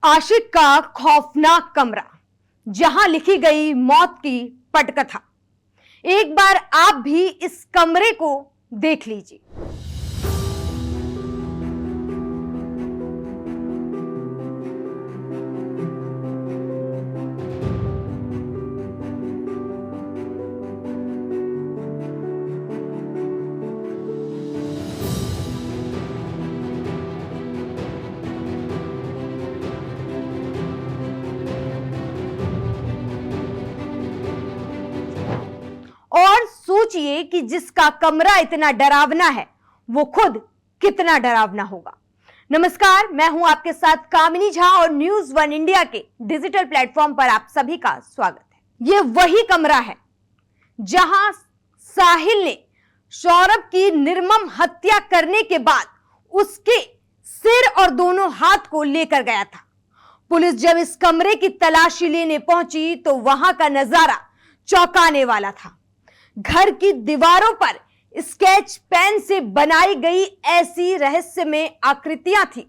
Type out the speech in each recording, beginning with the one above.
आशिक का खौफनाक कमरा, जहां लिखी गई मौत की पटकथा। एक बार आप भी इस कमरे को देख लीजिए। और सोचिए कि जिसका कमरा इतना डरावना है वो खुद कितना डरावना होगा। नमस्कार, मैं हूं आपके साथ कामिनी झा और न्यूज़ वन इंडिया के डिजिटल प्लेटफॉर्म पर आप सभी का स्वागत है। ये वही कमरा है जहां साहिल ने सौरभ की निर्मम हत्या करने के बाद उसके सिर और दोनों हाथ को लेकर गया था। पुलिस जब इस कमरे की तलाशी लेने पहुंची तो वहां का नजारा चौंकाने वाला था। घर की दीवारों पर स्केच पेन से बनाई गई ऐसी रहस्यमय आकृतियां थी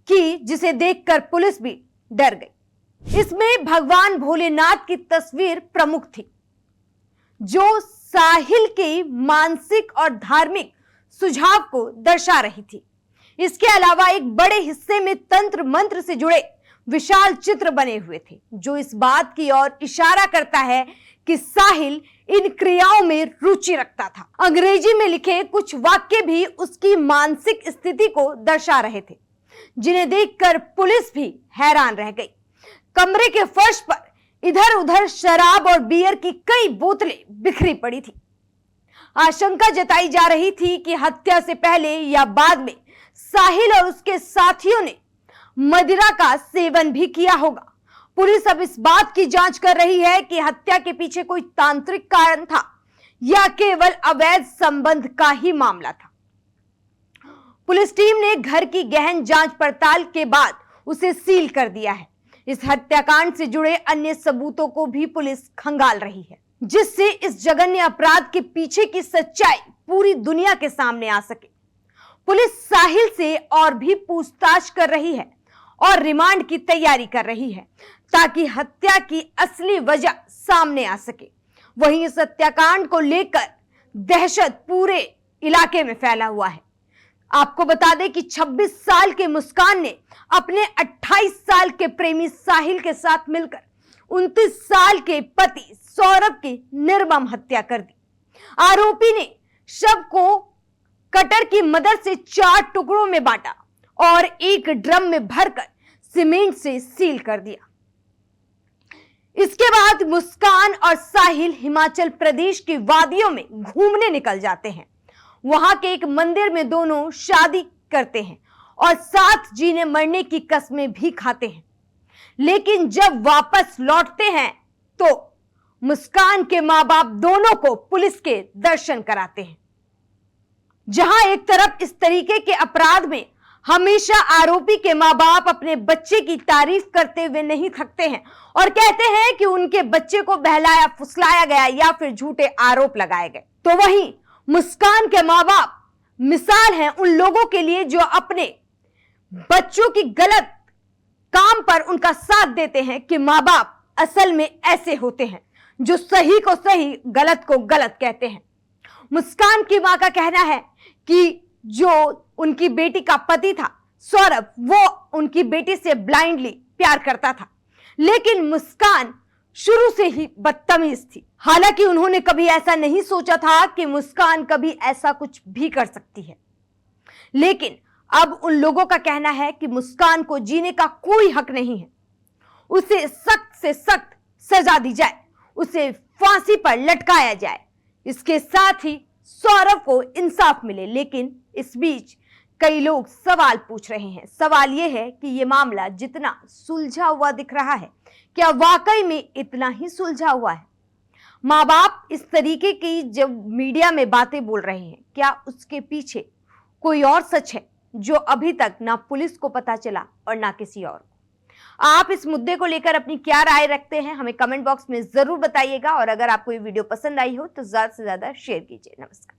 कि जिसे देखकर पुलिस भी डर गई। इसमें भगवान भोलेनाथ की तस्वीर प्रमुख थी, जो साहिल के मानसिक और धार्मिक सुझाव को दर्शा रही थी। इसके अलावा एक बड़े हिस्से में तंत्र मंत्र से जुड़े विशाल चित्र बने हुए थे, जो इस बात की ओर इशारा करता है कि साहिल इन क्रियाओं में रुचि रखता था। अंग्रेजी में लिखे कुछ वाक्य भी उसकी मानसिक स्थिति को दर्शा रहे थे, जिन्हें देखकर पुलिस भी हैरान रह गई। कमरे के फर्श पर इधर उधर शराब और बियर की कई बोतलें बिखरी पड़ी थी। आशंका जताई जा रही थी कि हत्या से पहले या बाद में साहिल और उसके साथियों ने मदिरा का सेवन भी किया होगा। पुलिस अब इस बात की जांच कर रही है कि हत्या के पीछे कोई तांत्रिक कारण था या केवल अवैध संबंध का ही मामला था। पुलिस टीम ने घर की गहन जांच पड़ताल के बाद उसे सील कर दिया है। इस हत्याकांड से जुड़े अन्य सबूतों को भी पुलिस खंगाल रही है, जिससे इस जघन्य अपराध के पीछे की सच्चाई पूरी दुनिया के सामने आ सके। पुलिस साहिल से और भी पूछताछ कर रही है और रिमांड की तैयारी कर रही है, ताकि हत्या की असली वजह सामने आ सके। वहीं इस हत्याकांड को लेकर दहशत पूरे इलाके में फैला हुआ है। आपको बता दें कि 26 साल के मुस्कान ने अपने 28 साल के प्रेमी साहिल के साथ मिलकर 29 साल के पति सौरभ की निर्मम हत्या कर दी। आरोपी ने शव को कटर की मदद से 4 टुकड़ों में बांटा और एक ड्रम में भरकर सीमेंट से सील कर दिया। इसके बाद मुस्कान और साहिल हिमाचल प्रदेश की वादियों में घूमने निकल जाते हैं। वहां के एक मंदिर में दोनों शादी करते हैं और साथ जीने मरने की कस्में भी खाते हैं। लेकिन जब वापस लौटते हैं तो मुस्कान के मां बाप दोनों को पुलिस के दर्शन कराते हैं। जहां एक तरफ इस तरीके के अपराध में हमेशा आरोपी के मां बाप अपने बच्चे की तारीफ करते हुए नहीं थकते हैं और कहते हैं कि उनके बच्चे को बहलाया फुसलाया गया या फिर झूठे आरोप लगाए गए, तो वहीं मुस्कान के मां बाप मिसाल हैं उन लोगों के लिए जो अपने बच्चों की गलत काम पर उनका साथ देते हैं कि मां बाप असल में ऐसे होते हैं जो सही को सही, गलत को गलत कहते हैं। मुस्कान की मां का कहना है कि जो उनकी बेटी का पति था सौरभ, वो उनकी बेटी से ब्लाइंडली प्यार करता था, लेकिन मुस्कान शुरू से ही बदतमीज थी। हालांकि उन्होंने कभी ऐसा नहीं सोचा था कि मुस्कान कभी ऐसा कुछ भी कर सकती है, लेकिन अब उन लोगों का कहना है कि मुस्कान को जीने का कोई हक नहीं है। उसे सख्त से सख्त सजा दी जाए, उसे फांसी पर लटकाया जाए, इसके साथ ही सौरभ को इंसाफ मिले। लेकिन इस बीच कई लोग सवाल पूछ रहे हैं। सवाल यह है कि यह मामला जितना सुलझा हुआ दिख रहा है, क्या वाकई में इतना ही सुलझा हुआ है? माँ बाप इस तरीके की जब मीडिया में बातें बोल रहे हैं, क्या उसके पीछे कोई और सच है जो अभी तक ना पुलिस को पता चला और ना किसी और को? आप इस मुद्दे को लेकर अपनी क्या राय रखते हैं, हमें कमेंट बॉक्स में जरूर बताइएगा। और अगर आपको ये वीडियो पसंद आई हो तो ज्यादा से ज्यादा शेयर कीजिए। नमस्कार।